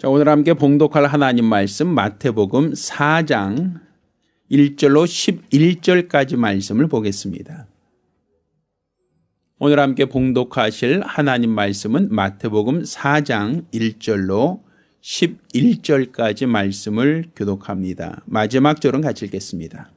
자, 오늘 함께 봉독할 하나님 말씀 마태복음 4장 1절로 11절까지 말씀을 보겠습니다. 오늘 함께 봉독하실 하나님 말씀은 마태복음 4장 1절로 11절까지 말씀을 교독합니다. 마지막 절은 같이 읽겠습니다.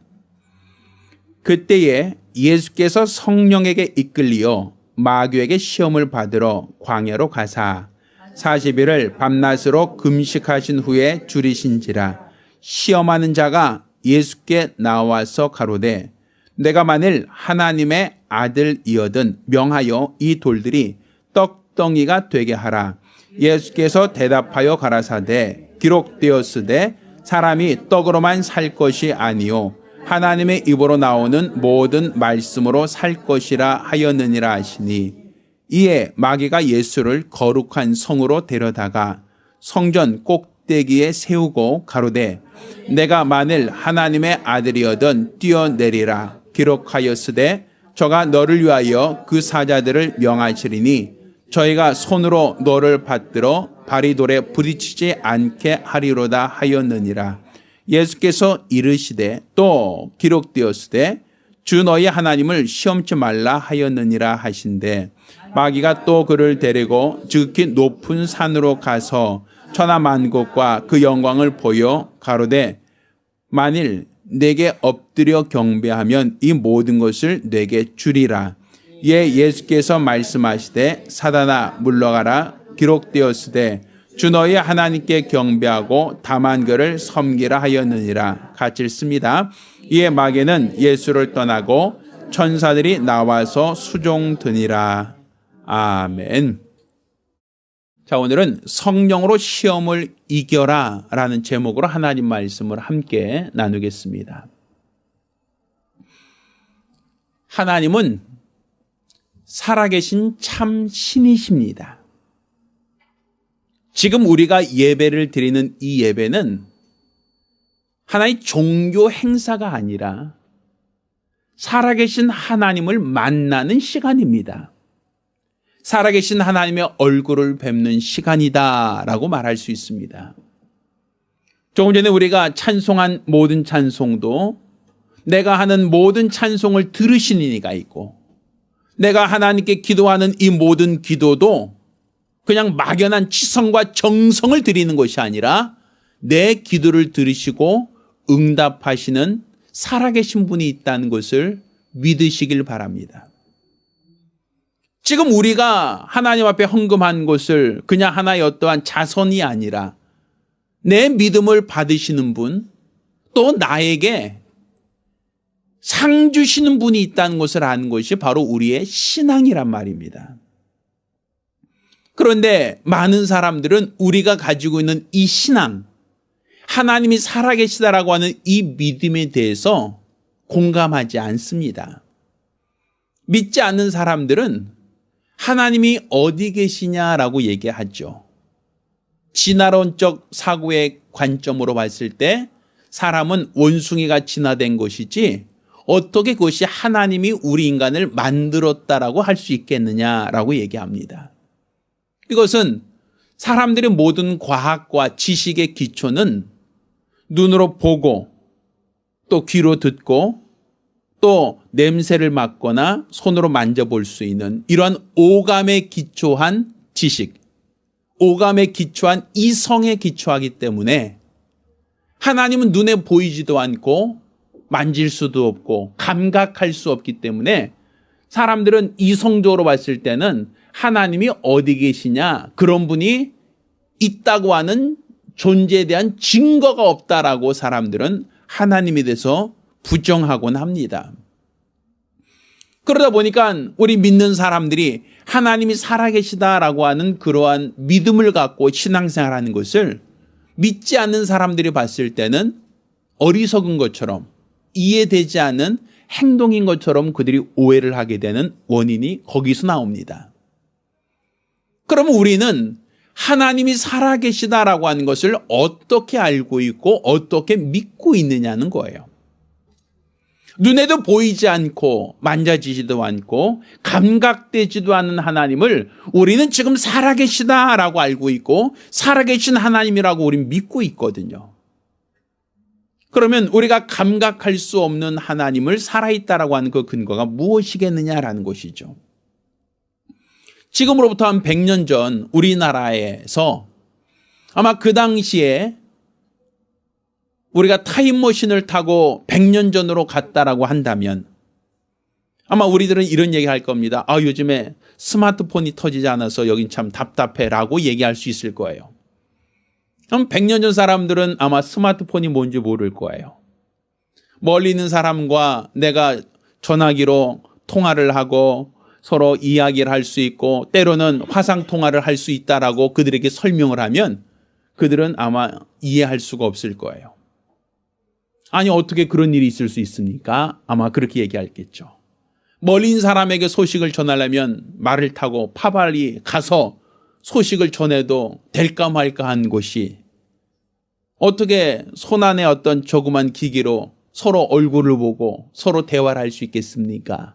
그때에 예수께서 성령에게 이끌리어 마귀에게 시험을 받으러 광야로 가사 40일을 밤낮으로 금식하신 후에 줄이신지라. 시험하는 자가 예수께 나와서 가로되 내가 만일 하나님의 아들이거든 명하여 이 돌들이 떡덩이가 되게 하라. 예수께서 대답하여 가라사대 기록되었으되 사람이 떡으로만 살 것이 아니요 하나님의 입으로 나오는 모든 말씀으로 살 것이라 하였느니라 하시니, 이에 마귀가 예수를 거룩한 성으로 데려다가 성전 꼭대기에 세우고 가로되 내가 만일 하나님의 아들이거든 뛰어내리라. 기록하였으되 저가 너를 위하여 그 사자들을 명하시리니 저희가 손으로 너를 받들어 발이 돌에 부딪히지 않게 하리로다 하였느니라. 예수께서 이르시되 또 기록되었으되 주 너희 하나님을 시험치 말라 하였느니라 하신대, 마귀가 또 그를 데리고 지극히 높은 산으로 가서 천하만국과 그 영광을 보여 가로되 만일 내게 엎드려 경배하면 이 모든 것을 내게 주리라. 이에 예수께서 말씀하시되 사단아 물러가라. 기록되었으되 주 너희 하나님께 경배하고 다만 그를 섬기라 하였느니라. 같이 읽습니다. 이에 마귀는 예수를 떠나고 천사들이 나와서 수종드니라. 아멘. 자, 오늘은 성령으로 시험을 이겨라 라는 제목으로 하나님 말씀을 함께 나누겠습니다. 하나님은 살아계신 참 신이십니다. 지금 우리가 예배를 드리는 이 예배는 하나의 종교 행사가 아니라 살아계신 하나님을 만나는 시간입니다. 살아계신 하나님의 얼굴을 뵙는 시간이다라고 말할 수 있습니다. 조금 전에 우리가 찬송한 모든 찬송도 내가 하는 모든 찬송을 들으시는 이가 있고, 내가 하나님께 기도하는 이 모든 기도도 그냥 막연한 치성과 정성을 드리는 것이 아니라 내 기도를 들으시고 응답하시는 살아계신 분이 있다는 것을 믿으시길 바랍니다. 지금 우리가 하나님 앞에 헌금한 것을 그냥 하나의 어떠한 자선이 아니라 내 믿음을 받으시는 분, 또 나에게 상 주시는 분이 있다는 것을 아는 것이 바로 우리의 신앙이란 말입니다. 그런데 많은 사람들은 우리가 가지고 있는 이 신앙, 하나님이 살아계시다라고 하는 이 믿음에 대해서 공감하지 않습니다. 믿지 않는 사람들은 하나님이 어디 계시냐라고 얘기하죠. 진화론적 사고의 관점으로 봤을 때 사람은 원숭이가 진화된 것이지 어떻게 그것이 하나님이 우리 인간을 만들었다라고 할 수 있겠느냐라고 얘기합니다. 이것은 사람들의 모든 과학과 지식의 기초는 눈으로 보고 또 귀로 듣고 또 냄새를 맡거나 손으로 만져볼 수 있는 이러한 오감에 기초한 지식, 오감에 기초한 이성에 기초하기 때문에 하나님은 눈에 보이지도 않고 만질 수도 없고 감각할 수 없기 때문에 사람들은 이성적으로 봤을 때는 하나님이 어디 계시냐, 그런 분이 있다고 하는 존재에 대한 증거가 없다라고 사람들은 하나님에 대해서 부정하곤 합니다. 그러다 보니까 우리 믿는 사람들이 하나님이 살아계시다라고 하는 그러한 믿음을 갖고 신앙생활하는 것을 믿지 않는 사람들이 봤을 때는 어리석은 것처럼, 이해되지 않는 행동인 것처럼 그들이 오해를 하게 되는 원인이 거기서 나옵니다. 그러면 우리는 하나님이 살아계시다라고 하는 것을 어떻게 알고 있고 어떻게 믿고 있느냐는 거예요. 눈에도 보이지 않고 만져지지도 않고 감각되지도 않는 하나님을 우리는 지금 살아계시다라고 알고 있고 살아계신 하나님이라고 우리는 믿고 있거든요. 그러면 우리가 감각할 수 없는 하나님을 살아있다라고 하는 그 근거가 무엇이겠느냐라는 것이죠. 지금으로부터 한 100년 전 우리나라에서 아마 그 당시에 우리가 타임머신을 타고 100년 전으로 갔다라고 한다면 아마 우리들은 이런 얘기 할 겁니다. 요즘에 스마트폰이 터지지 않아서 여긴 참 답답해라고 얘기할 수 있을 거예요. 그럼 100년 전 사람들은 아마 스마트폰이 뭔지 모를 거예요. 멀리 있는 사람과 내가 전화기로 통화를 하고 서로 이야기를 할 수 있고 때로는 화상통화를 할 수 있다라고 그들에게 설명을 하면 그들은 아마 이해할 수가 없을 거예요. 아니 어떻게 그런 일이 있을 수 있습니까? 아마 그렇게 얘기하겠죠. 멀리 있는 사람에게 소식을 전하려면 말을 타고 파발이 가서 소식을 전해도 될까 말까 한 곳이 어떻게 손안에 어떤 조그만 기기로 서로 얼굴을 보고 서로 대화를 할 수 있겠습니까?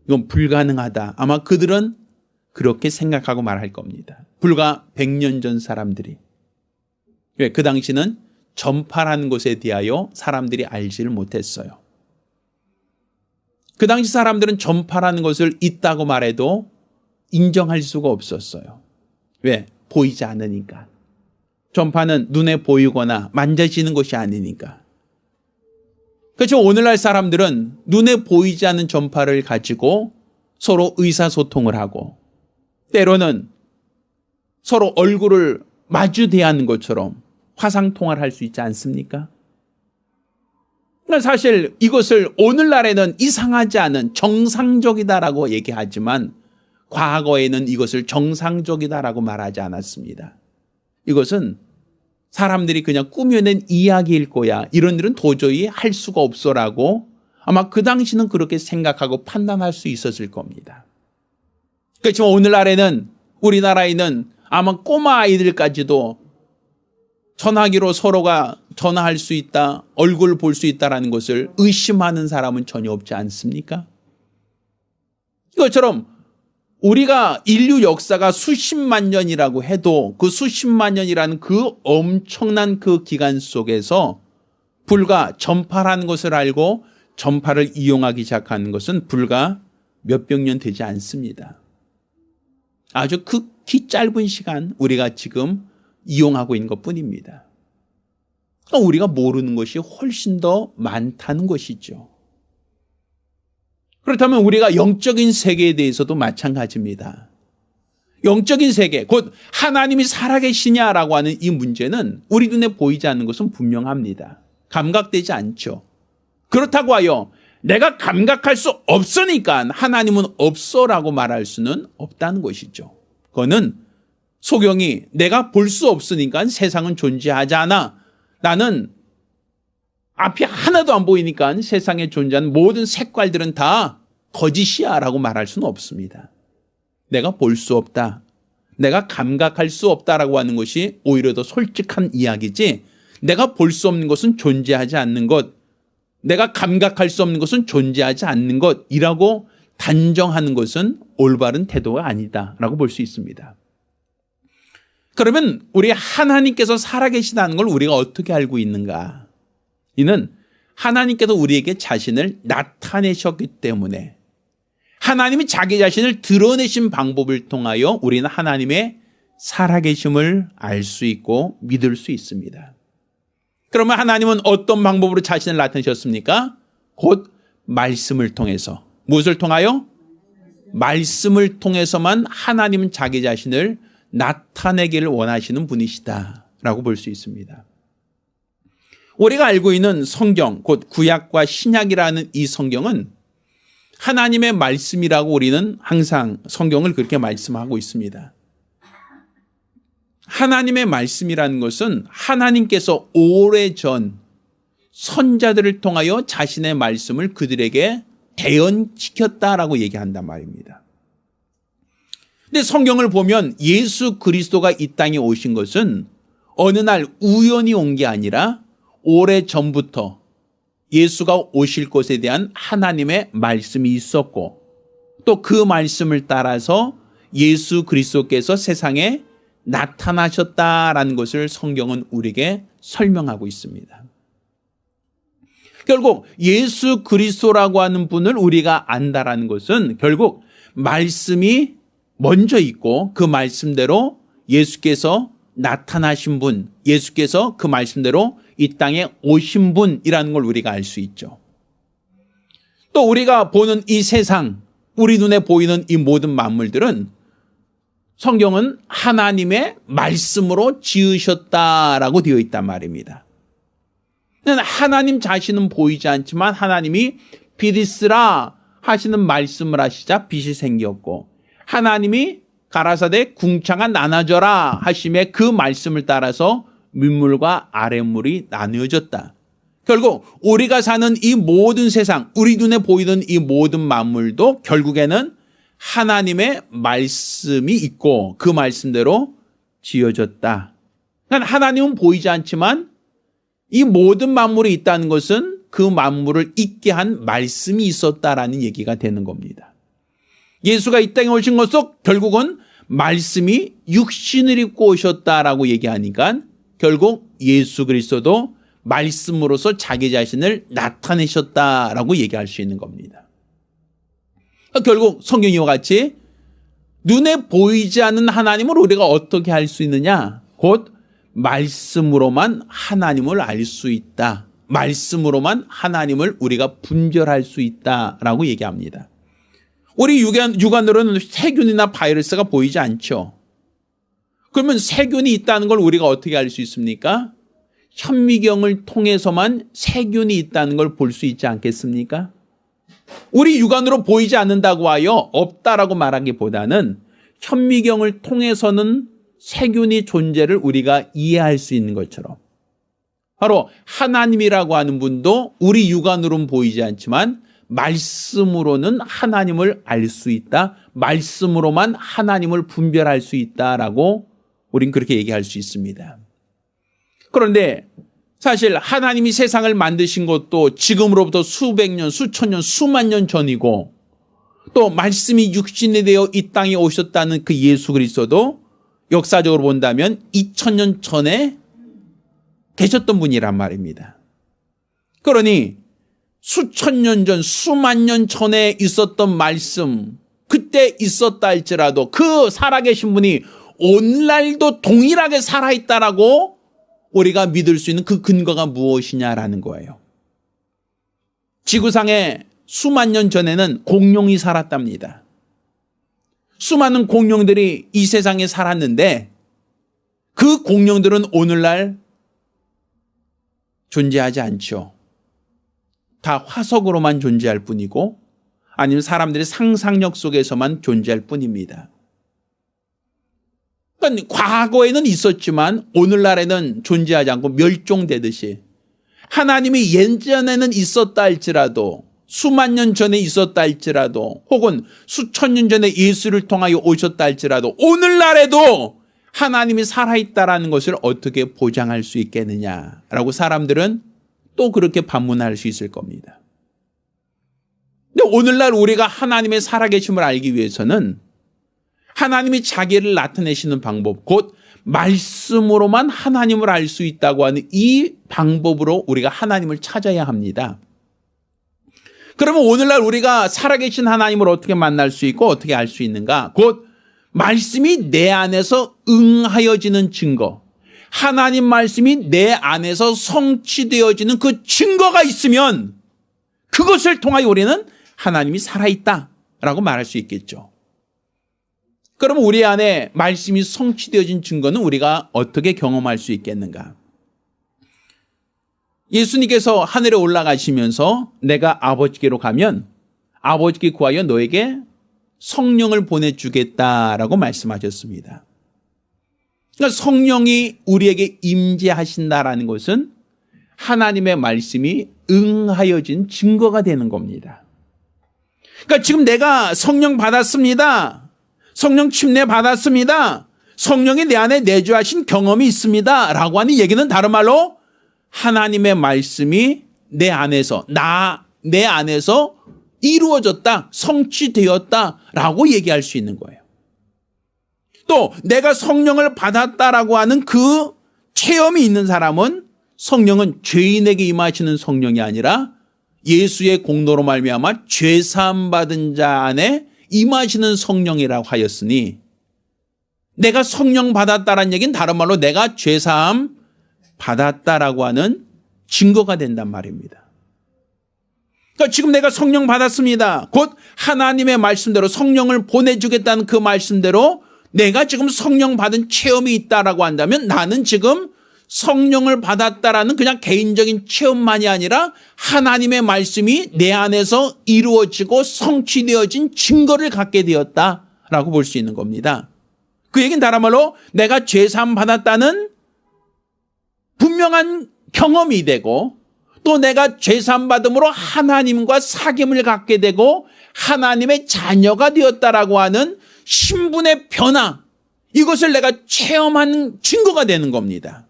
이건 불가능하다. 아마 그들은 그렇게 생각하고 말할 겁니다. 불과 100년 전 사람들이. 왜? 그 당시는 전파라는 것에 대하여 사람들이 알지를 못했어요. 그 당시 사람들은 전파라는 것을 있다고 말해도 인정할 수가 없었어요. 왜? 보이지 않으니까. 전파는 눈에 보이거나 만져지는 것이 아니니까. 그렇죠. 오늘날 사람들은 눈에 보이지 않는 전파를 가지고 서로 의사소통을 하고 때로는 서로 얼굴을 마주 대하는 것처럼 화상통화를 할 수 있지 않습니까? 사실 이것을 오늘날에는 이상하지 않은 정상적이다라고 얘기하지만 과거에는 이것을 정상적이다라고 말하지 않았습니다. 이것은 사람들이 그냥 꾸며낸 이야기일 거야. 이런 일은 도저히 할 수가 없어라고 아마 그 당시는 그렇게 생각하고 판단할 수 있었을 겁니다. 그렇지만 오늘날에는 우리나라에는 아마 꼬마 아이들까지도 전화기로 서로가 전화할 수 있다, 얼굴 볼 수 있다는 것을 의심하는 사람은 전혀 없지 않습니까? 이것처럼 우리가 인류 역사가 수십만 년이라고 해도 그 수십만 년이라는 그 엄청난 그 기간 속에서 불과 전파라는 것을 알고 전파를 이용하기 시작하는 것은 불과 몇백 년 되지 않습니다. 아주 극히 짧은 시간 우리가 지금 이용하고 있는 것뿐입니다. 그러니까 우리가 모르는 것이 훨씬 더 많다는 것이죠. 그렇다면 우리가 영적인 세계에 대해서도 마찬가지입니다. 영적인 세계, 곧 하나님이 살아계시냐라고 하는 이 문제는 우리 눈에 보이지 않는 것은 분명합니다. 감각되지 않죠. 그렇다고 하여 내가 감각할 수 없으니까 하나님은 없어라고 말할 수는 없다는 것이죠. 그거는 소경이 내가 볼 수 없으니까 세상은 존재하지 않아. 나는 앞이 하나도 안 보이니까 세상에 존재하는 모든 색깔들은 다 거짓이야 라고 말할 수는 없습니다. 내가 볼 수 없다. 내가 감각할 수 없다라고 하는 것이 오히려 더 솔직한 이야기지 내가 볼 수 없는 것은 존재하지 않는 것, 내가 감각할 수 없는 것은 존재하지 않는 것이라고 단정하는 것은 올바른 태도가 아니다라고 볼 수 있습니다. 그러면 우리 하나님께서 살아계시다는 걸 우리가 어떻게 알고 있는가? 이는 하나님께서 우리에게 자신을 나타내셨기 때문에 하나님이 자기 자신을 드러내신 방법을 통하여 우리는 하나님의 살아계심을 알 수 있고 믿을 수 있습니다. 그러면 하나님은 어떤 방법으로 자신을 나타내셨습니까? 곧 말씀을 통해서. 무엇을 통하여? 말씀을 통해서만 하나님은 자기 자신을 나타내기를 원하시는 분이시다라고 볼 수 있습니다. 우리가 알고 있는 성경, 곧 구약과 신약이라는 이 성경은 하나님의 말씀이라고 우리는 항상 성경을 그렇게 말씀하고 있습니다. 하나님의 말씀이라는 것은 하나님께서 오래전 선자들을 통하여 자신의 말씀을 그들에게 대언시켰다라고 얘기한단 말입니다. 근데 성경을 보면 예수 그리스도가 이 땅에 오신 것은 어느 날 우연히 온 게 아니라 오래전부터 예수가 오실 것에 대한 하나님의 말씀이 있었고 또 그 말씀을 따라서 예수 그리스도께서 세상에 나타나셨다라는 것을 성경은 우리에게 설명하고 있습니다. 결국 예수 그리스도라고 하는 분을 우리가 안다라는 것은 결국 말씀이 먼저 있고 그 말씀대로 예수께서 나타나신 분, 예수께서 그 말씀대로 이 땅에 오신 분이라는 걸 우리가 알 수 있죠. 또 우리가 보는 이 세상, 우리 눈에 보이는 이 모든 만물들은 성경은 하나님의 말씀으로 지으셨다라고 되어 있단 말입니다. 하나님 자신은 보이지 않지만 하나님이 빛이 있으라 하시는 말씀을 하시자 빛이 생겼고 하나님이 가라사대 궁창아 나눠져라 하심에 그 말씀을 따라서 윗물과 아랫물이 나누어졌다. 결국 우리가 사는 이 모든 세상, 우리 눈에 보이는 이 모든 만물도 결국에는 하나님의 말씀이 있고 그 말씀대로 지어졌다. 그러니까 하나님은 보이지 않지만 이 모든 만물이 있다는 것은 그 만물을 있게 한 말씀이 있었다라는 얘기가 되는 겁니다. 예수가 이 땅에 오신 것은 결국은 말씀이 육신을 입고 오셨다라고 얘기하니까 결국 예수 그리스도도 말씀으로서 자기 자신을 나타내셨다라고 얘기할 수 있는 겁니다. 결국 성경 이와 같이 눈에 보이지 않는 하나님을 우리가 어떻게 알 수 있느냐? 곧 말씀으로만 하나님을 알 수 있다. 말씀으로만 하나님을 우리가 분별할 수 있다라고 얘기합니다. 우리 육안으로는 세균이나 바이러스가 보이지 않죠. 그러면 세균이 있다는 걸 우리가 어떻게 알 수 있습니까? 현미경을 통해서만 세균이 있다는 걸 볼 수 있지 않겠습니까? 우리 육안으로 보이지 않는다고 하여 없다라고 말하기보다는 현미경을 통해서는 세균이 존재를 우리가 이해할 수 있는 것처럼 바로 하나님이라고 하는 분도 우리 육안으로는 보이지 않지만 말씀으로는 하나님을 알 수 있다. 말씀으로만 하나님을 분별할 수 있다라고 우린 그렇게 얘기할 수 있습니다. 그런데 사실 하나님이 세상을 만드신 것도 지금으로부터 수백 년, 수천 년, 수만 년 전이고 또 말씀이 육신이 되어 이 땅에 오셨다는 그 예수 그리스도도 역사적으로 본다면 2000년 전에 계셨던 분이란 말입니다. 그러니 수천 년 전, 수만 년 전에 있었던 말씀, 그때 있었다 할지라도 그 살아계신 분이 오늘날도 동일하게 살아있다라고 우리가 믿을 수 있는 그 근거가 무엇이냐라는 거예요. 지구상에 수만 년 전에는 공룡이 살았답니다. 수많은 공룡들이 이 세상에 살았는데 그 공룡들은 오늘날 존재하지 않죠. 다 화석으로만 존재할 뿐이고 아니면 사람들의 상상력 속에서만 존재할 뿐입니다. 그러니까 과거에는 있었지만 오늘날에는 존재하지 않고 멸종되듯이 하나님이 예전에는 있었다 할지라도 수만 년 전에 있었다 할지라도 혹은 수천 년 전에 예수를 통하여 오셨다 할지라도 오늘날에도 하나님이 살아있다라는 것을 어떻게 보장할 수 있겠느냐라고 사람들은 또 그렇게 반문할 수 있을 겁니다. 근데 오늘날 우리가 하나님의 살아계심을 알기 위해서는 하나님이 자기를 나타내시는 방법, 곧 말씀으로만 하나님을 알 수 있다고 하는 이 방법으로 우리가 하나님을 찾아야 합니다. 그러면 오늘날 우리가 살아계신 하나님을 어떻게 만날 수 있고 어떻게 알 수 있는가? 곧 말씀이 내 안에서 응하여지는 증거, 하나님 말씀이 내 안에서 성취되어지는 그 증거가 있으면 그것을 통하여 우리는 하나님이 살아있다라고 말할 수 있겠죠. 그러면 우리 안에 말씀이 성취되어진 증거는 우리가 어떻게 경험할 수 있겠는가? 예수님께서 하늘에 올라가시면서 내가 아버지께로 가면 아버지께 구하여 너에게 성령을 보내주겠다라고 말씀하셨습니다. 그러니까 성령이 우리에게 임재하신다라는 것은 하나님의 말씀이 응하여진 증거가 되는 겁니다. 그러니까 지금 내가 성령 받았습니다. 성령 침례 받았습니다. 성령이 내 안에 내주하신 경험이 있습니다. 라고 하는 얘기는 다른 말로 하나님의 말씀이 내 안에서 내 안에서 이루어졌다, 성취되었다라고 얘기할 수 있는 거예요. 또 내가 성령을 받았다라고 하는 그 체험이 있는 사람은 성령은 죄인에게 임하시는 성령이 아니라 예수의 공로로 말미암아 죄 사함 받은 자 안에 임하시는 성령이라고 하였으니, 내가 성령 받았다라는 얘기는 다른 말로 내가 죄 사함 받았다라고 하는 증거가 된단 말입니다. 그러니까 지금 내가 성령 받았습니다. 곧 하나님의 말씀대로 성령을 보내주겠다는 그 말씀대로 내가 지금 성령 받은 체험이 있다라고 한다면, 나는 지금 성령을 받았다라는 그냥 개인적인 체험만이 아니라 하나님의 말씀이 내 안에서 이루어지고 성취되어진 증거를 갖게 되었다라고 볼 수 있는 겁니다. 그 얘기는 다른 말로 내가 죄사함 받았다는 분명한 경험이 되고, 또 내가 죄사함 받음으로 하나님과 사귐을 갖게 되고 하나님의 자녀가 되었다라고 하는 신분의 변화, 이것을 내가 체험한 증거가 되는 겁니다.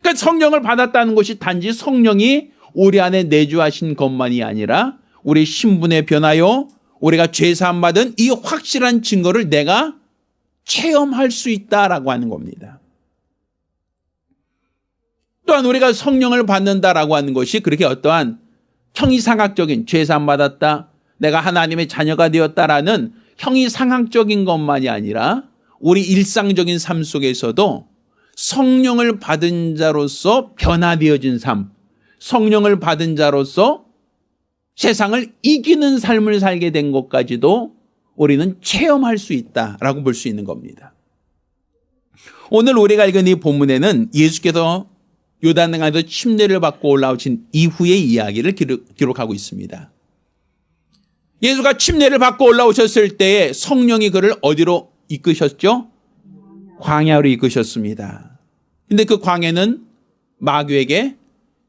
그러니까 성령을 받았다는 것이 단지 성령이 우리 안에 내주하신 것만이 아니라 우리 신분의 변화요, 우리가 죄사함 받은 이 확실한 증거를 내가 체험할 수 있다라고 하는 겁니다. 또한 우리가 성령을 받는다라고 하는 것이 그렇게 어떠한 형이상학적인 죄사함 받았다, 내가 하나님의 자녀가 되었다라는 형이상학적인 것만이 아니라 우리 일상적인 삶 속에서도 성령을 받은 자로서 변화되어진 삶, 성령을 받은 자로서 세상을 이기는 삶을 살게 된 것까지도 우리는 체험할 수 있다라고 볼 수 있는 겁니다. 오늘 우리가 읽은 이 본문에는 예수께서 요단강에서 침례를 받고 올라오신 이후의 이야기를 기록하고 있습니다. 예수가 침례를 받고 올라오셨을 때에 성령이 그를 어디로 이끄셨죠? 광야로 이끄셨습니다. 근데 그 광야는 마귀에게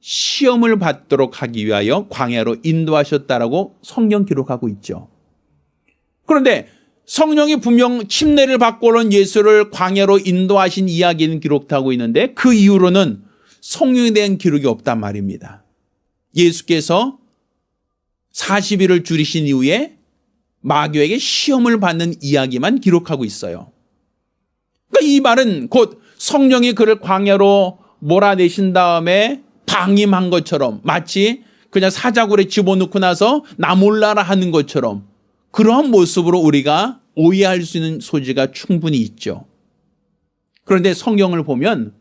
시험을 받도록 하기 위하여 광야로 인도하셨다라고 성경 기록하고 있죠. 그런데 성령이 분명 침례를 받고 온 예수를 광야로 인도하신 이야기는 기록하고 있는데, 그 이후로는 성령에 대한 기록이 없단 말입니다. 예수께서 40일을 줄이신 이후에 마귀에게 시험을 받는 이야기만 기록하고 있어요. 그러니까 이 말은 곧 성령이 그를 광야로 몰아내신 다음에 방임한 것처럼, 마치 그냥 사자굴에 집어넣고 나서 나 몰라라 하는 것처럼 그러한 모습으로 우리가 오해할 수 있는 소지가 충분히 있죠. 그런데 성경을 보면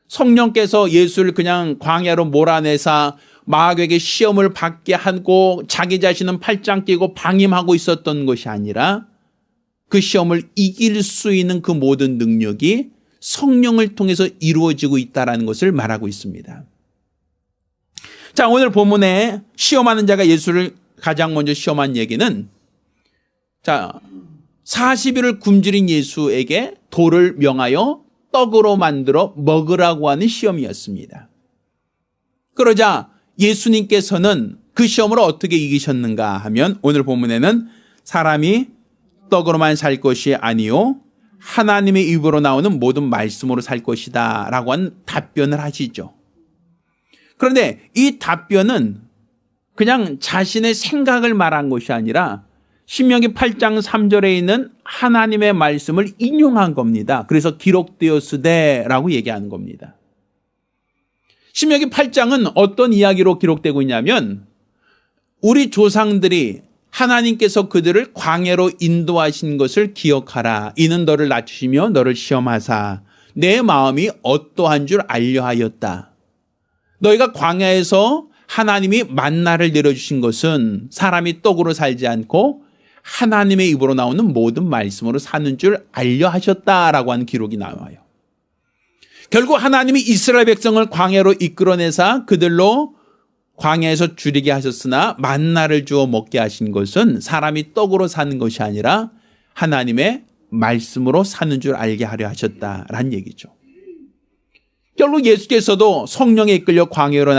성령께서 예수를 그냥 광야로 몰아내사 마귀에게 시험을 받게 하고 자기 자신은 팔짱 끼고 방임하고 있었던 것이 아니라 그 시험을 이길 수 있는 그 모든 능력이 성령을 통해서 이루어지고 있다는 것을 말하고 있습니다. 자, 오늘 본문에 시험하는 자가 예수를 가장 먼저 시험한 얘기는, 자, 40일을 굶주린 예수에게 돌을 명하여 떡으로 만들어 먹으라고 하는 시험이었습니다. 그러자 예수님께서는 그 시험을 어떻게 이기셨는가 하면, 오늘 본문에는 사람이 떡으로만 살 것이 아니요 하나님의 입으로 나오는 모든 말씀으로 살 것이다 라고 한 답변을 하시죠. 그런데 이 답변은 그냥 자신의 생각을 말한 것이 아니라 신명기 8장 3절에 있는 하나님의 말씀을 인용한 겁니다. 그래서 기록되었으되 라고 얘기하는 겁니다. 신명기 8장은 어떤 이야기로 기록되고 있냐면, 우리 조상들이 하나님께서 그들을 광야로 인도하신 것을 기억하라. 이는 너를 낮추시며 너를 시험하사 내 마음이 어떠한 줄 알려 하였다. 너희가 광야에서 하나님이 만나를 내려주신 것은 사람이 떡으로 살지 않고 하나님의 입으로 나오는 모든 말씀으로 사는 줄 알려 하셨다라고 하는 기록이 나와요. 결국 하나님이 이스라엘 백성을 광야로 이끌어내사 그들로 광야에서 줄이게 하셨으나 만나를 주어 먹게 하신 것은 사람이 떡으로 사는 것이 아니라 하나님의 말씀으로 사는 줄 알게 하려 하셨다라는 얘기죠. 결국 예수께서도 성령에 이끌려 광야로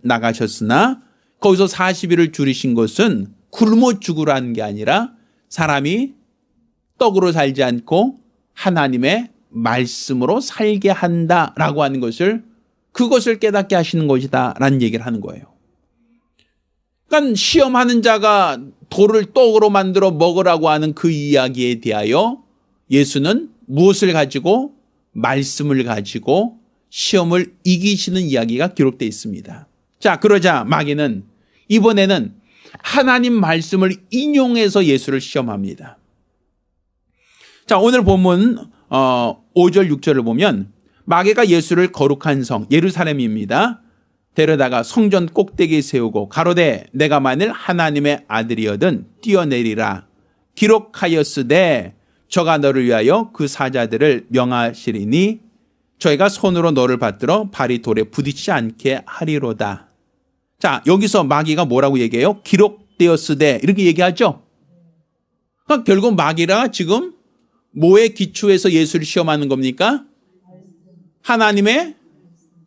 나가셨으나 거기서 40일을 줄이신 것은 굶어 죽으라는 게 아니라 사람이 떡으로 살지 않고 하나님의 말씀으로 살게 한다라고 하는 것을 그것을 깨닫게 하시는 것이다 라는 얘기를 하는 거예요. 그러니까 시험하는 자가 돌을 떡으로 만들어 먹으라고 하는 그 이야기에 대하여 예수는 무엇을 가지고? 말씀을 가지고 시험을 이기시는 이야기가 기록되어 있습니다. 자, 그러자 마귀는 이번에는 하나님 말씀을 인용해서 예수를 시험합니다. 자, 오늘 본문 5절 6절을 보면 마귀가 예수를 거룩한 성 예루살렘입니다. 데려다가 성전 꼭대기에 세우고 가로되 내가 만일 하나님의 아들이거든 뛰어내리라. 기록하였으되 저가 너를 위하여 그 사자들을 명하시리니 저희가 손으로 너를 받들어 발이 돌에 부딪히지 않게 하리로다. 자, 여기서 마귀가 뭐라고 얘기해요? 기록되었으되 이렇게 얘기하죠. 그러니까 결국 마귀가 지금 뭐에 기초해서 예수를 시험하는 겁니까? 하나님의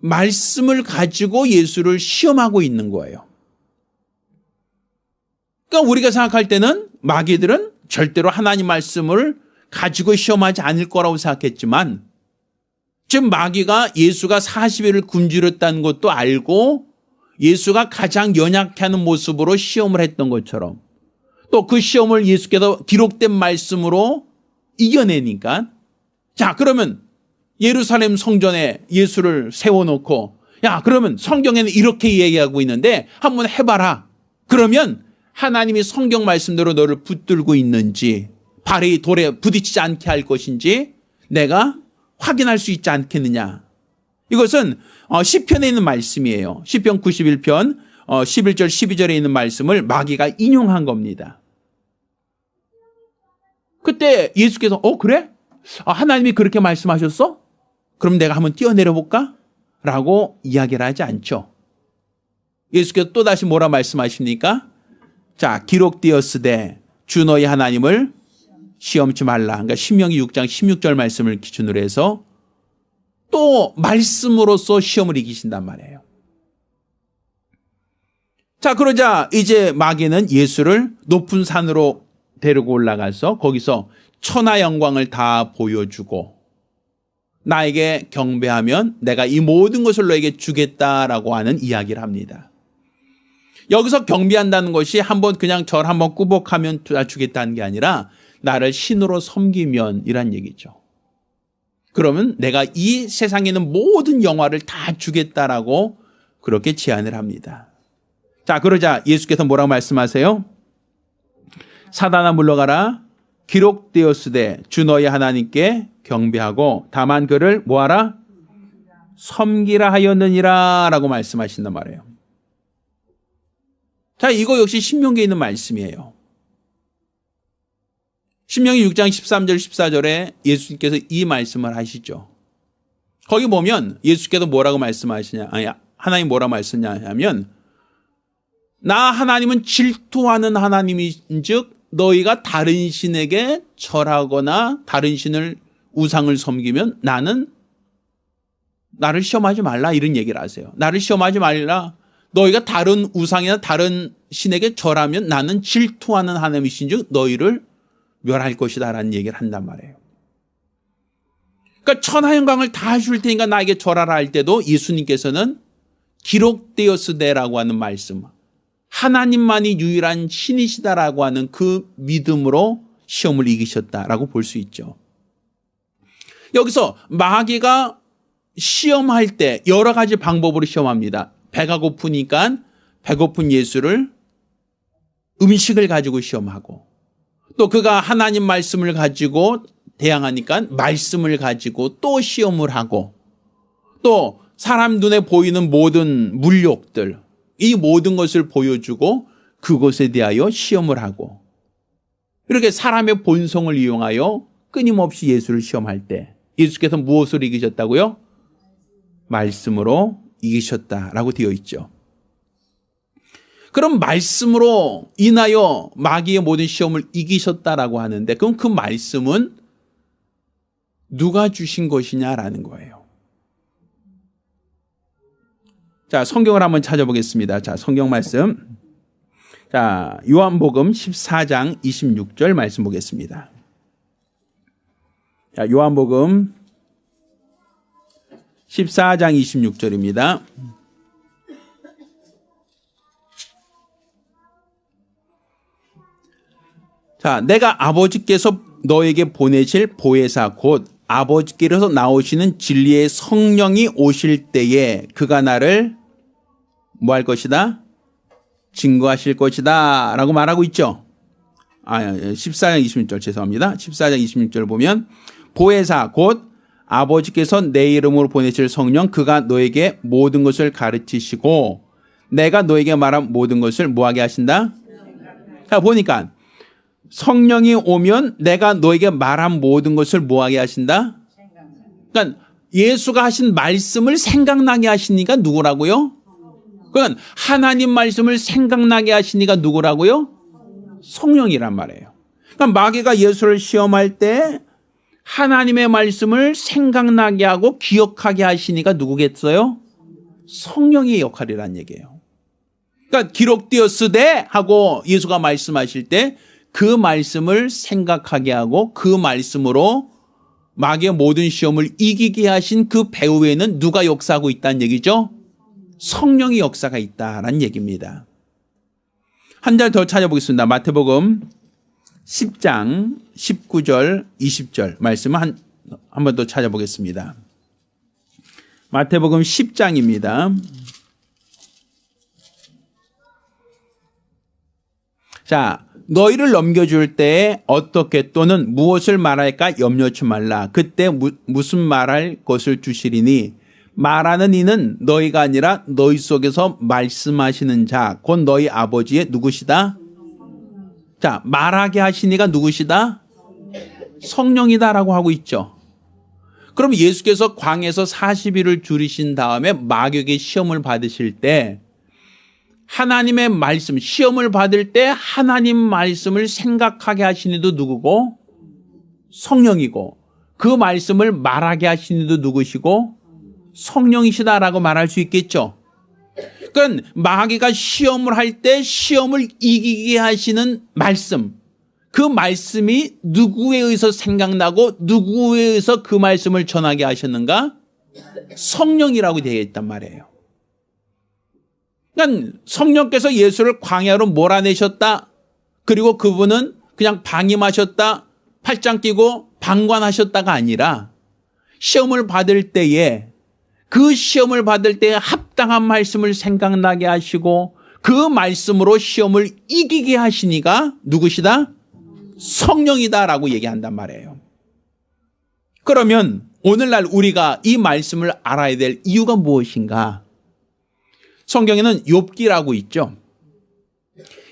말씀을 가지고 예수를 시험하고 있는 거예요. 그러니까 우리가 생각할 때는 마귀들은 절대로 하나님 말씀을 가지고 시험하지 않을 거라고 생각했지만 지금 마귀가 예수가 40일을 굶주렸다는 것도 알고 예수가 가장 연약해 하는 모습으로 시험을 했던 것처럼 또 그 시험을 예수께서 기록된 말씀으로 이겨내니까 자, 그러면 예루살렘 성전에 예수를 세워놓고 야, 그러면 성경에는 이렇게 얘기하고 있는데 한번 해봐라. 그러면 하나님이 성경 말씀대로 너를 붙들고 있는지 발이 돌에 부딪히지 않게 할 것인지 내가 확인할 수 있지 않겠느냐. 이것은 시편에 있는 말씀이에요. 시편 91편 11절 12절에 있는 말씀을 마귀가 인용한 겁니다. 그때 예수께서 그래? 하나님이 그렇게 말씀하셨어? 그럼 내가 한번 뛰어내려 볼까? 라고 이야기를 하지 않죠. 예수께서 또다시 뭐라 말씀하십니까? 자, 기록되었으되 주 너희 하나님을 시험치 말라. 그러니까 신명기 6장 16절 말씀을 기준으로 해서 또 말씀으로써 시험을 이기신단 말이에요. 자, 그러자 이제 마귀는 예수를 높은 산으로 데리고 올라가서 거기서 천하 영광을 다 보여주고 나에게 경배하면 내가 이 모든 것을 너에게 주겠다라고 하는 이야기를 합니다. 여기서 경배한다는 것이 한번 그냥 절 한번 꾸벅하면 다 주겠다는 게 아니라 나를 신으로 섬기면 이란 얘기죠. 그러면 내가 이 세상에 있는 모든 영화를 다 주겠다라고 그렇게 제안을 합니다. 자, 그러자 예수께서 뭐라고 말씀하세요? 사단아 물러가라. 기록되었으되 주 너희 하나님께 경배하고 다만 그를 뭐하라? 섬기라 하였느니라 라고 말씀하신단 말이에요. 자, 이거 역시 신명기에 있는 말씀이에요. 신명기 6장 13절 14절에 예수님께서 이 말씀을 하시죠. 거기 보면 예수께서 뭐라고 말씀하시냐, 하나님 뭐라고 말씀하냐면 나 하나님은 질투하는 하나님인즉 너희가 다른 신에게 절하거나 다른 신을 우상을 섬기면 나를 시험하지 말라 이런 얘기를 하세요. 나를 시험하지 말라. 너희가 다른 우상이나 다른 신에게 절하면 나는 질투하는 하나님이신즉 너희를 멸할 것이다 라는 얘기를 한단 말이에요. 그러니까 천하 영광을 다 줄 테니까 나에게 절하라 할 때도 예수님께서는 기록되었으되라고 하는 말씀, 하나님만이 유일한 신이시다라고 하는 그 믿음으로 시험을 이기셨다라고 볼 수 있죠. 여기서 마귀가 시험할 때 여러 가지 방법으로 시험합니다. 배가 고프니까 배고픈 예수를 음식을 가지고 시험하고 또 그가 하나님 말씀을 가지고 대항하니까 말씀을 가지고 또 시험을 하고 또 사람 눈에 보이는 모든 물욕들 이 모든 것을 보여주고 그것에 대하여 시험을 하고 이렇게 사람의 본성을 이용하여 끊임없이 예수를 시험할 때 예수께서 무엇으로 이기셨다고요? 말씀으로 이기셨다라고 되어 있죠. 그럼 말씀으로 인하여 마귀의 모든 시험을 이기셨다라고 하는데 그럼 그 말씀은 누가 주신 것이냐라는 거예요. 자, 성경을 한번 찾아보겠습니다. 자, 성경 말씀. 자, 요한복음 14장 26절 말씀 보겠습니다. 자, 요한복음 14장 26절입니다. 자, 내가 아버지께서 너에게 보내실 보혜사 곧 아버지께서 나오시는 진리의 성령이 오실 때에 그가 나를 뭐 할 것이다? 증거하실 것이다 라고 말하고 있죠. 14장 26절 죄송합니다. 14장 26절 보면 보혜사 곧 아버지께서 내 이름으로 보내실 성령 그가 너에게 모든 것을 가르치시고 내가 너에게 말한 모든 것을 뭐하게 하신다? 자, 보니까 성령이 오면 내가 너에게 말한 모든 것을 뭐하게 하신다? 그러니까 예수가 하신 말씀을 생각나게 하시니까 누구라고요? 그러니까 하나님 말씀을 생각나게 하시니까 누구라고요? 성령이란 말이에요. 그러니까 마귀가 예수를 시험할 때 하나님의 말씀을 생각나게 하고 기억하게 하시니까 누구겠어요? 성령의 역할이란 얘기예요. 그러니까 기록되었으되 하고 예수가 말씀하실 때 그 말씀을 생각하게 하고 그 말씀으로 마귀의 모든 시험을 이기게 하신 그 배후에는 누가 역사하고 있다는 얘기죠? 성령의 역사가 있다는 얘기입니다. 한 절 더 찾아보겠습니다. 마태복음 10장 19절 20절 말씀을 한 번 더 찾아보겠습니다. 마태복음 10장입니다. 자, 너희를 넘겨줄 때에 어떻게 또는 무엇을 말할까 염려치 말라. 그때 무슨 말할 것을 주시리니 말하는 이는 너희가 아니라 너희 속에서 말씀하시는 자, 곧 너희 아버지의 누구시다? 자, 말하게 하시니가 누구시다? 성령이다라고 하고 있죠. 그럼 예수께서 광에서 40일을 줄이신 다음에 마귀에게 시험을 받으실 때 하나님의 말씀, 시험을 받을 때 하나님 말씀을 생각하게 하신 이도 누구고? 성령이고 그 말씀을 말하게 하신 이도 누구시고? 성령이시다라고 말할 수 있겠죠. 그러니까 마귀가 시험을 할 때 시험을 이기게 하시는 말씀, 그 말씀이 누구에 의해서 생각나고 누구에 의해서 그 말씀을 전하게 하셨는가? 성령이라고 되어 있단 말이에요. 그러니까 성령께서 예수를 광야로 몰아내셨다. 그리고 그분은 그냥 방임하셨다. 팔짱 끼고 방관하셨다가 아니라 시험을 받을 때에 그 시험을 받을 때에 합당한 말씀을 생각나게 하시고 그 말씀으로 시험을 이기게 하시니가 누구시다? 성령이다라고 얘기한단 말이에요. 그러면 오늘날 우리가 이 말씀을 알아야 될 이유가 무엇인가? 성경에는 욥기라고 있죠.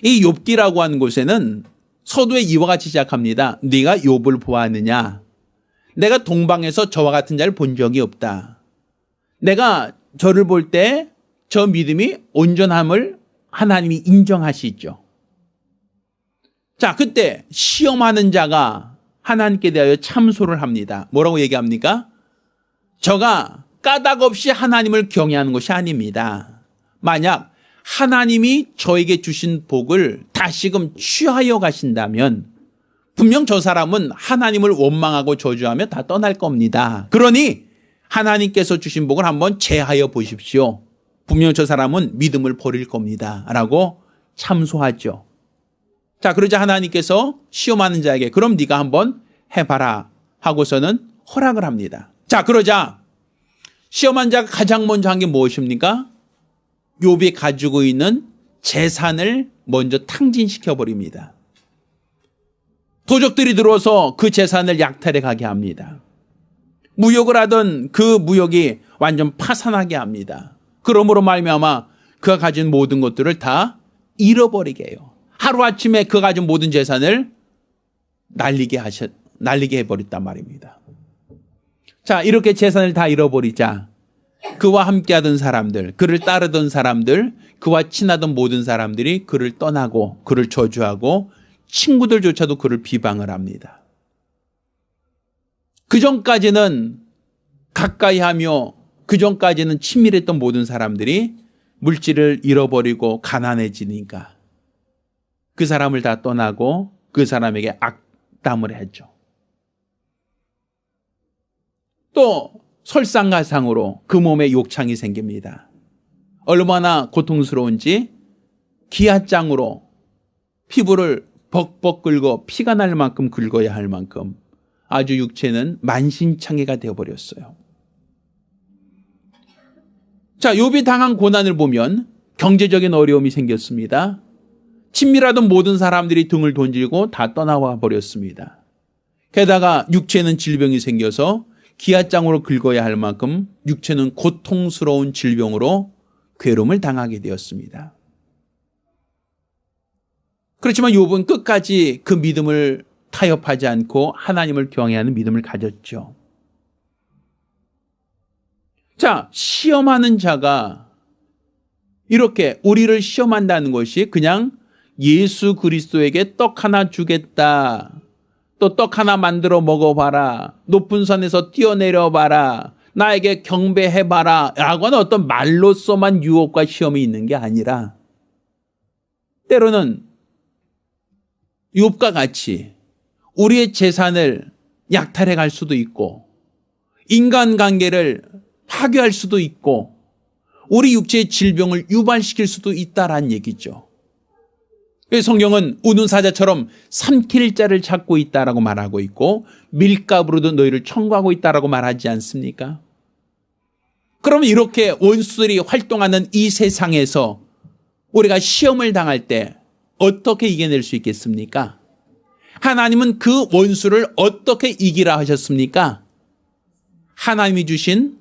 이 욥기라고 하는 곳에는 서두에 이와 같이 시작합니다. 네가 욥을 보았느냐? 내가 동방에서 저와 같은 자를 본 적이 없다. 내가 저를 볼 때 저 믿음이 온전함을 하나님이 인정하시죠. 자, 그때 시험하는 자가 하나님께 대하여 참소를 합니다. 뭐라고 얘기합니까? 저가 까닭 없이 하나님을 경외하는 것이 아닙니다. 만약 하나님이 저에게 주신 복을 다시금 취하여 가신다면 분명 저 사람은 하나님을 원망하고 저주하며 다 떠날 겁니다. 그러니 하나님께서 주신 복을 한번 제하여 보십시오. 분명 저 사람은 믿음을 버릴 겁니다. 라고 참소하죠. 자, 그러자 하나님께서 시험하는 자에게 그럼 네가 한번 해봐라 하고서는 허락을 합니다. 자, 그러자 시험한 자가 가장 먼저 한 게 무엇입니까? 욥이 가지고 있는 재산을 먼저 탕진시켜 버립니다. 도적들이 들어와서 그 재산을 약탈해 가게 합니다. 무역을 하던 그 무역이 완전 파산하게 합니다. 그러므로 말미암아 그가 가진 모든 것들을 다 잃어버리게 해요. 하루아침에 그가 가진 모든 재산을 날리게 해버렸단 말입니다. 자, 이렇게 재산을 다 잃어버리자 그와 함께하던 사람들, 그를 따르던 사람들, 그와 친하던 모든 사람들이 그를 떠나고 그를 저주하고 친구들조차도 그를 비방을 합니다. 그전까지는 가까이 하며 그전까지는 친밀했던 모든 사람들이 물질을 잃어버리고 가난해지니까 그 사람을 다 떠나고 그 사람에게 악담을 했죠. 또 설상가상으로 그 몸에 욕창이 생깁니다. 얼마나 고통스러운지 기아장으로 피부를 벅벅 긁어 피가 날 만큼 긁어야 할 만큼 아주 육체는 만신창이가 되어버렸어요. 자, 욥이 당한 고난을 보면 경제적인 어려움이 생겼습니다. 친밀하던 모든 사람들이 등을 돌리고 다 떠나와 버렸습니다. 게다가 육체는 질병이 생겨서 기아장으로 긁어야 할 만큼 육체는 고통스러운 질병으로 괴로움을 당하게 되었습니다. 그렇지만 욥은 끝까지 그 믿음을 타협하지 않고 하나님을 경외하는 믿음을 가졌죠. 자, 시험하는 자가 이렇게 우리를 시험한다는 것이 그냥 예수 그리스도에게 떡 하나 주겠다, 또 떡 하나 만들어 먹어봐라, 높은 산에서 뛰어내려봐라, 나에게 경배해봐라 라고 하는 어떤 말로서만 유혹과 시험이 있는 게 아니라 때로는 욥과 같이 우리의 재산을 약탈해 갈 수도 있고 인간관계를 파괴할 수도 있고 우리 육체의 질병을 유발시킬 수도 있다라는 얘기죠. 성경은 우는 사자처럼 삼킬 자를 찾고 있다라고 말하고 있고 밀가부로도 너희를 청구하고 있다라고 말하지 않습니까? 그러면 이렇게 원수들이 활동하는 이 세상에서 우리가 시험을 당할 때 어떻게 이겨낼 수 있겠습니까? 하나님은 그 원수를 어떻게 이기라 하셨습니까? 하나님이 주신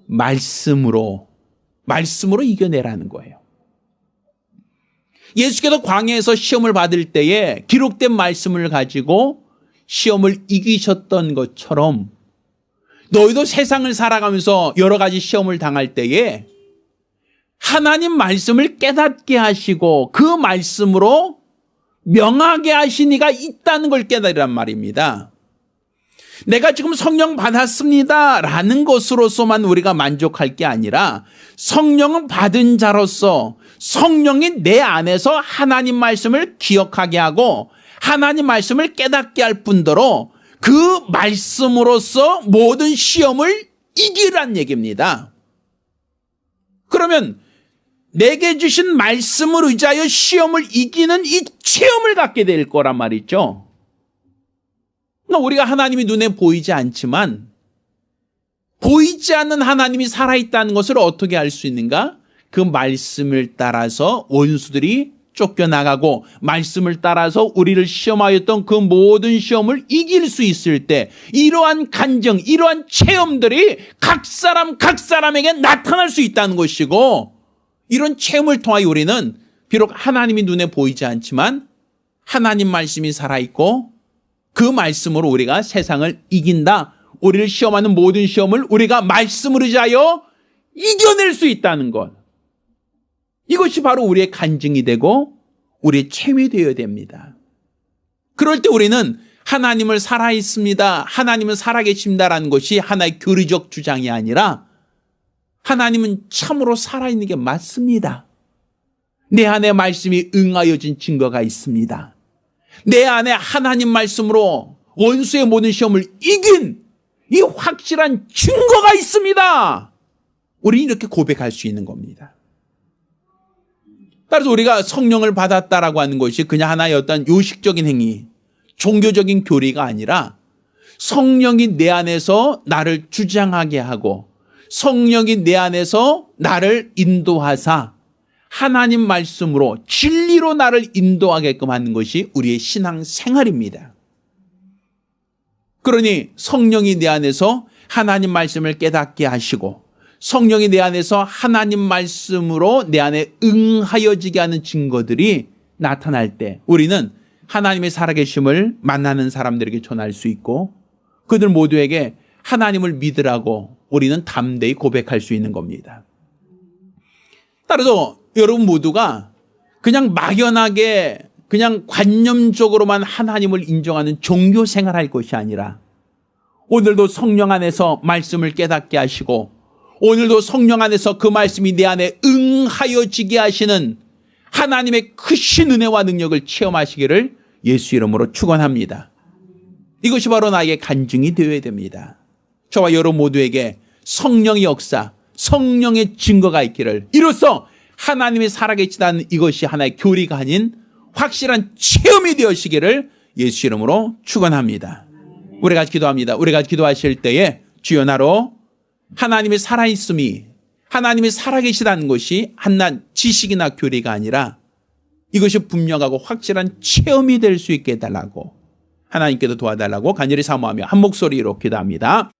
말씀으로 이겨내라는 거예요. 예수께서 광야에서 시험을 받을 때에 기록된 말씀을 가지고 시험을 이기셨던 것처럼 너희도 세상을 살아가면서 여러 가지 시험을 당할 때에 하나님 말씀을 깨닫게 하시고 그 말씀으로 명하게 하신 이가 있다는 걸 깨달으란 말입니다. 내가 지금 성령 받았습니다 라는 것으로서만 우리가 만족할 게 아니라 성령은 받은 자로서 성령이 내 안에서 하나님 말씀을 기억하게 하고 하나님 말씀을 깨닫게 할 뿐더러 그 말씀으로서 모든 시험을 이기란 얘기입니다. 그러면 내게 주신 말씀을 의지하여 시험을 이기는 이 체험을 갖게 될 거란 말이죠. 우리가 하나님이 눈에 보이지 않지만 보이지 않는 하나님이 살아있다는 것을 어떻게 알 수 있는가? 그 말씀을 따라서 원수들이 쫓겨나가고 말씀을 따라서 우리를 시험하였던 그 모든 시험을 이길 수 있을 때 이러한 간증, 이러한 체험들이 각 사람에게 나타날 수 있다는 것이고 이런 체험을 통하여 우리는 비록 하나님이 눈에 보이지 않지만 하나님 말씀이 살아있고 그 말씀으로 우리가 세상을 이긴다. 우리를 시험하는 모든 시험을 우리가 말씀을 의지하여 이겨낼 수 있다는 것. 이것이 바로 우리의 간증이 되고 우리의 체험이 되어야 됩니다. 그럴 때 우리는 하나님을 살아있습니다. 하나님은 살아계십니다라는 것이 하나의 교리적 주장이 아니라 하나님은 참으로 살아있는 게 맞습니다. 내 안에 말씀이 응하여진 증거가 있습니다. 내 안에 하나님 말씀으로 원수의 모든 시험을 이긴 이 확실한 증거가 있습니다. 우리는 이렇게 고백할 수 있는 겁니다. 따라서 우리가 성령을 받았다라고 하는 것이 그냥 하나의 어떤 요식적인 행위, 종교적인 교리가 아니라 성령이 내 안에서 나를 주장하게 하고 성령이 내 안에서 나를 인도하사 하나님 말씀으로 진리로 나를 인도하게끔 하는 것이 우리의 신앙 생활입니다. 그러니 성령이 내 안에서 하나님 말씀을 깨닫게 하시고 성령이 내 안에서 하나님 말씀으로 내 안에 응하여지게 하는 증거들이 나타날 때 우리는 하나님의 살아계심을 만나는 사람들에게 전할 수 있고 그들 모두에게 하나님을 믿으라고 우리는 담대히 고백할 수 있는 겁니다. 따라서 여러분 모두가 그냥 막연하게 그냥 관념적으로만 하나님을 인정하는 종교 생활할 것이 아니라 오늘도 성령 안에서 말씀을 깨닫게 하시고 오늘도 성령 안에서 그 말씀이 내 안에 응하여지게 하시는 하나님의 크신 은혜와 능력을 체험하시기를 예수 이름으로 축원합니다. 이것이 바로 나에게 간증이 되어야 됩니다. 저와 여러분 모두에게 성령의 역사, 성령의 증거가 있기를, 이로써 하나님이 살아계시다는 이것이 하나의 교리가 아닌 확실한 체험이 되시기를 예수 이름으로 축원합니다. 우리가 기도합니다. 우리가 기도하실 때에 주여 나로 하나님이 살아있음이, 하나님이 살아계시다는 것이 한낱 지식이나 교리가 아니라 이것이 분명하고 확실한 체험이 될 수 있게 해달라고, 하나님께도 도와달라고 간절히 사모하며 한 목소리로 기도합니다.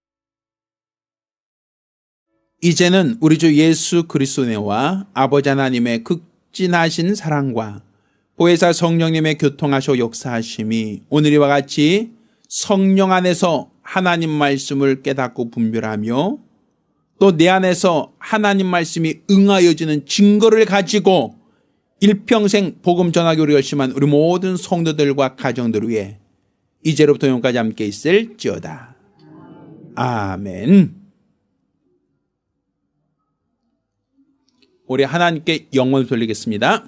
이제는 우리 주 예수 그리스도와 아버지 하나님의 극진하신 사랑과 보혜사 성령님의 교통하시고 역사하심이 오늘 이와 같이 성령 안에서 하나님 말씀을 깨닫고 분별하며 또 내 안에서 하나님 말씀이 응하여지는 증거를 가지고 일평생 복음 전하기로 열심한 우리 모든 성도들과 가정들 위해 이제로부터 영까지 함께 있을지어다. 아멘. 우리 하나님께 영광을 돌리겠습니다.